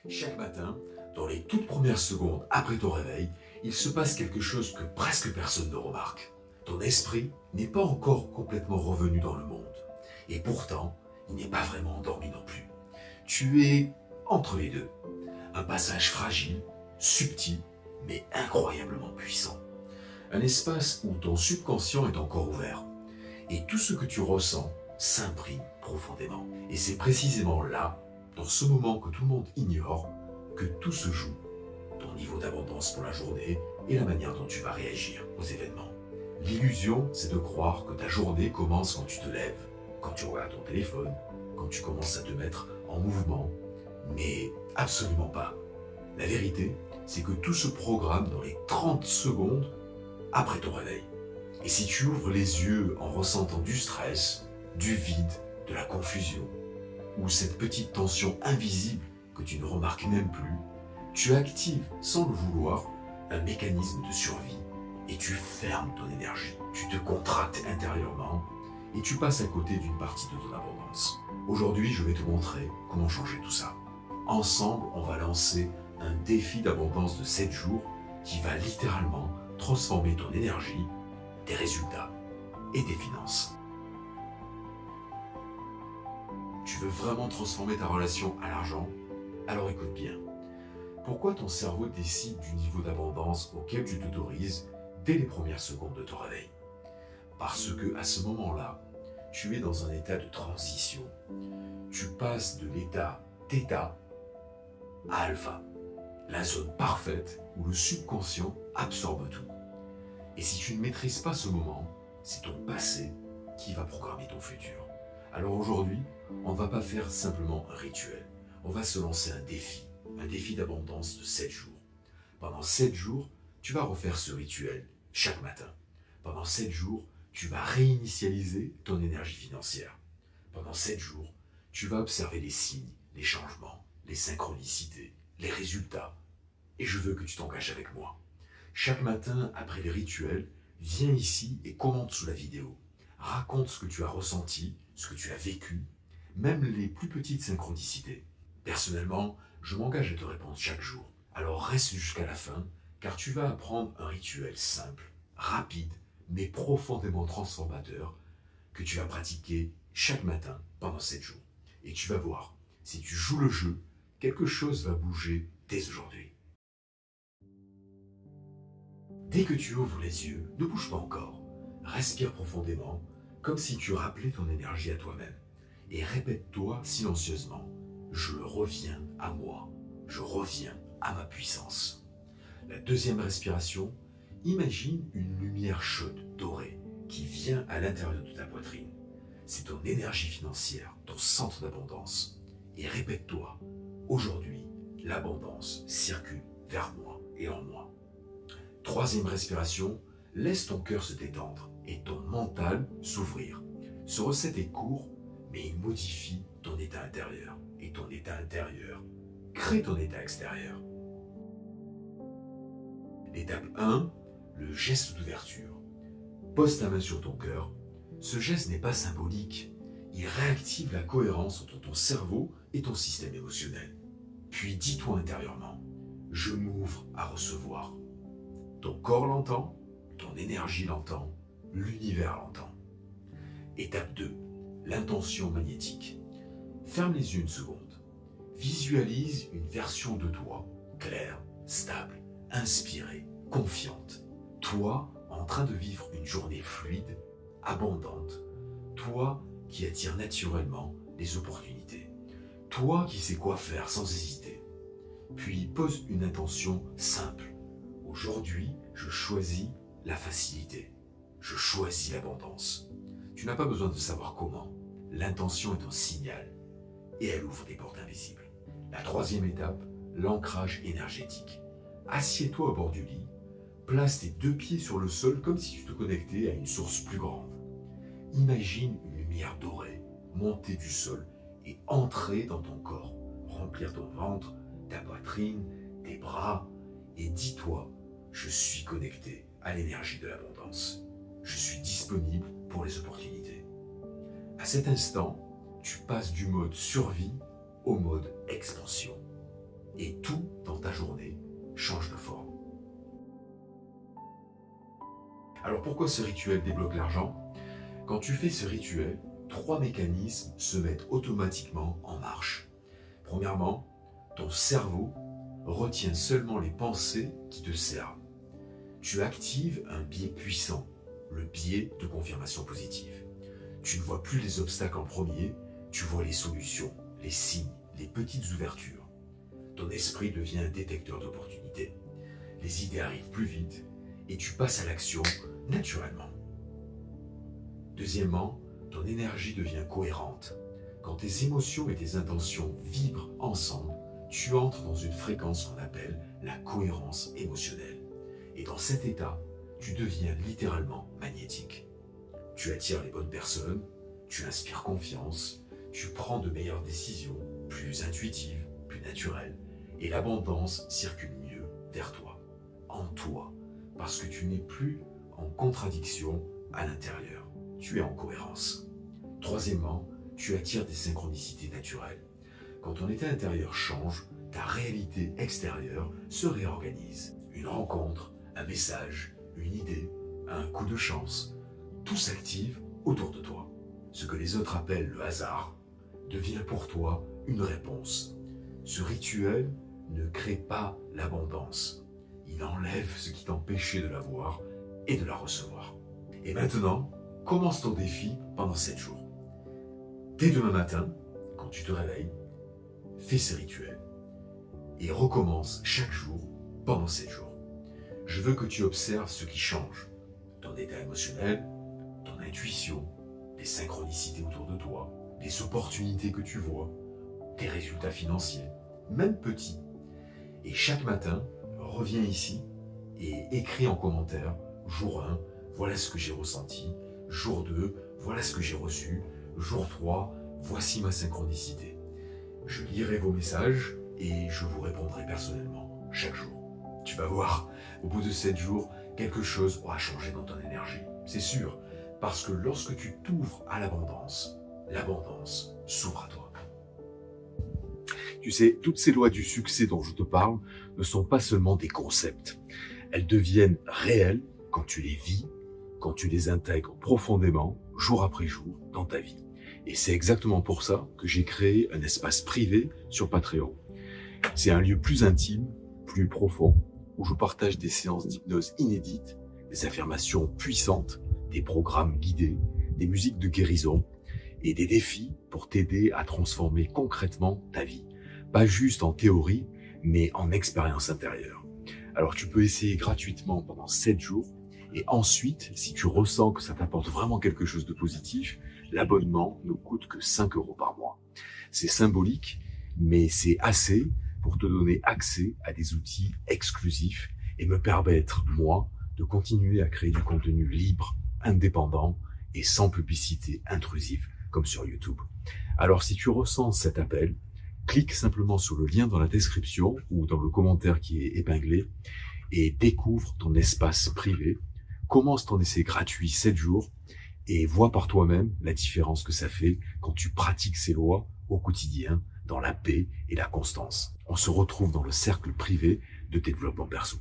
Chaque matin, dans les toutes premières secondes après ton réveil, il se passe quelque chose que presque personne ne remarque. Ton esprit n'est pas encore complètement revenu dans le monde. Et pourtant, il n'est pas vraiment endormi non plus. Tu es entre les deux. Un passage fragile, subtil, mais incroyablement puissant. Un espace où ton subconscient est encore ouvert. Et tout ce que tu ressens s'imprime profondément. Et c'est précisément là, dans ce moment que tout le monde ignore, que tout se joue. Ton niveau d'abondance pour la journée et la manière dont tu vas réagir aux événements. L'illusion, c'est de croire que ta journée commence quand tu te lèves, quand tu regardes ton téléphone, quand tu commences à te mettre en mouvement. Mais absolument pas. La vérité, c'est que tout se programme dans les 30 secondes après ton réveil. Et si tu ouvres les yeux en ressentant du stress, du vide, de la confusion, ou cette petite tension invisible que tu ne remarques même plus, tu actives, sans le vouloir, un mécanisme de survie et tu fermes ton énergie. Tu te contractes intérieurement et tu passes à côté d'une partie de ton abondance. Aujourd'hui, je vais te montrer comment changer tout ça. Ensemble, on va lancer un défi d'abondance de 7 jours qui va littéralement transformer ton énergie, tes résultats et tes finances. Tu veux vraiment transformer ta relation à l'argent? Alors écoute bien. Pourquoi ton cerveau décide du niveau d'abondance auquel tu t'autorises dès les premières secondes de ton réveil? Parce que à ce moment-là, tu es dans un état de transition. Tu passes de l'état θ à alpha, la zone parfaite où le subconscient absorbe tout. Et si tu ne maîtrises pas ce moment, c'est ton passé qui va programmer ton futur. Alors aujourd'hui, on ne va pas faire simplement un rituel. On va se lancer un défi d'abondance de 7 jours. Pendant 7 jours, tu vas refaire ce rituel chaque matin. Pendant 7 jours, tu vas réinitialiser ton énergie financière. Pendant 7 jours, tu vas observer les signes, les changements, les synchronicités, les résultats. Et je veux que tu t'engages avec moi. Chaque matin, après le rituel, viens ici et commente sous la vidéo. Raconte ce que tu as ressenti, ce que tu as vécu, même les plus petites synchronicités. Personnellement, je m'engage à te répondre chaque jour. Alors reste jusqu'à la fin, car tu vas apprendre un rituel simple, rapide, mais profondément transformateur, que tu vas pratiquer chaque matin pendant 7 jours. Et tu vas voir, si tu joues le jeu, quelque chose va bouger dès aujourd'hui. Dès que tu ouvres les yeux, ne bouge pas encore. Respire profondément, comme si tu rappelais ton énergie à toi-même. Et répète-toi silencieusement. Je reviens à moi. Je reviens à ma puissance. La deuxième respiration, imagine une lumière chaude, dorée, qui vient à l'intérieur de ta poitrine. C'est ton énergie financière, ton centre d'abondance. Et répète-toi, aujourd'hui, l'abondance circule vers moi et en moi. Troisième respiration, laisse ton cœur se détendre et ton mental s'ouvrir. Ce recette est court, mais il modifie ton état intérieur. Et ton état intérieur crée ton état extérieur. L'étape 1, le geste d'ouverture. Pose ta main sur ton cœur. Ce geste n'est pas symbolique. Il réactive la cohérence entre ton cerveau et ton système émotionnel. Puis dis-toi intérieurement, je m'ouvre à recevoir. Ton corps l'entend, ton énergie l'entend, l'univers l'entend. Étape 2, l'intention magnétique. Ferme les yeux une seconde. Visualise une version de toi, claire, stable, inspirée, confiante. Toi en train de vivre une journée fluide, abondante. Toi qui attire naturellement les opportunités. Toi qui sais quoi faire sans hésiter. Puis pose une intention simple. Aujourd'hui, je choisis la facilité. Je choisis l'abondance. Tu n'as pas besoin de savoir comment. L'intention est un signal et elle ouvre des portes invisibles. La troisième étape, l'ancrage énergétique. Assieds-toi au bord du lit, place tes 2 pieds sur le sol comme si tu te connectais à une source plus grande. Imagine une lumière dorée monter du sol et entrer dans ton corps, remplir ton ventre, ta poitrine, tes bras et dis-toi, je suis connecté à l'énergie de l'abondance. Je suis disponible pour les opportunités. À cet instant, tu passes du mode survie au mode expansion. et tout dans ta journée change de forme. Alors pourquoi ce rituel débloque l'argent? Quand tu fais ce rituel, 3 mécanismes se mettent automatiquement en marche. Premièrement, ton cerveau retient seulement les pensées qui te servent. Tu actives un biais puissant, le biais de confirmation positive. Tu ne vois plus les obstacles en premier, tu vois les solutions, les signes, les petites ouvertures. Ton esprit devient un détecteur d'opportunités. Les idées arrivent plus vite et tu passes à l'action naturellement. Deuxièmement, ton énergie devient cohérente. Quand tes émotions et tes intentions vibrent ensemble, tu entres dans une fréquence qu'on appelle la cohérence émotionnelle. Et dans cet état, tu deviens littéralement magnétique. Tu attires les bonnes personnes, tu inspires confiance, tu prends de meilleures décisions, plus intuitives, plus naturelles, et l'abondance circule mieux vers toi, en toi, parce que tu n'es plus en contradiction à l'intérieur, tu es en cohérence. Troisièmement, tu attires des synchronicités naturelles. Quand ton état intérieur change, ta réalité extérieure se réorganise. Une rencontre, un message, une idée, un coup de chance, tout s'active autour de toi. Ce que les autres appellent le hasard devient pour toi une réponse. Ce rituel ne crée pas l'abondance. Il enlève ce qui t'empêchait de la voir et de la recevoir. Et maintenant, commence ton défi pendant 7 jours. Dès demain matin, quand tu te réveilles, fais ce rituel et recommence chaque jour pendant 7 jours. Je veux que tu observes ce qui change. Ton état émotionnel, ton intuition, les synchronicités autour de toi, les opportunités que tu vois, tes résultats financiers, même petits. Et chaque matin, reviens ici et écris en commentaire, jour 1, voilà ce que j'ai ressenti, jour 2, voilà ce que j'ai reçu, jour 3, voici ma synchronicité. Je lirai vos messages et je vous répondrai personnellement chaque jour. Tu vas voir, au bout de 7 jours, quelque chose aura changé dans ton énergie. C'est sûr, parce que lorsque tu t'ouvres à l'abondance s'ouvre à toi. Tu sais, toutes ces lois du succès dont je te parle ne sont pas seulement des concepts. Elles deviennent réelles quand tu les vis, quand tu les intègres profondément, jour après jour, dans ta vie. Et c'est exactement pour ça que j'ai créé un espace privé sur Patreon. C'est un lieu plus intime, plus profond, où je partage des séances d'hypnose inédites, des affirmations puissantes, des programmes guidés, des musiques de guérison et des défis pour t'aider à transformer concrètement ta vie. Pas juste en théorie, mais en expérience intérieure. Alors tu peux essayer gratuitement pendant 7 jours et ensuite, si tu ressens que ça t'apporte vraiment quelque chose de positif, l'abonnement ne coûte que 5 € par mois. C'est symbolique, mais c'est assez pour te donner accès à des outils exclusifs et me permettre, moi, de continuer à créer du contenu libre, indépendant et sans publicité intrusive, comme sur YouTube. Alors si tu ressens cet appel, clique simplement sur le lien dans la description ou dans le commentaire qui est épinglé et découvre ton espace privé. Commence ton essai gratuit 7 jours et vois par toi-même la différence que ça fait quand tu pratiques ces lois au quotidien, dans la paix et la constance. On se retrouve dans le cercle privé de développement perso.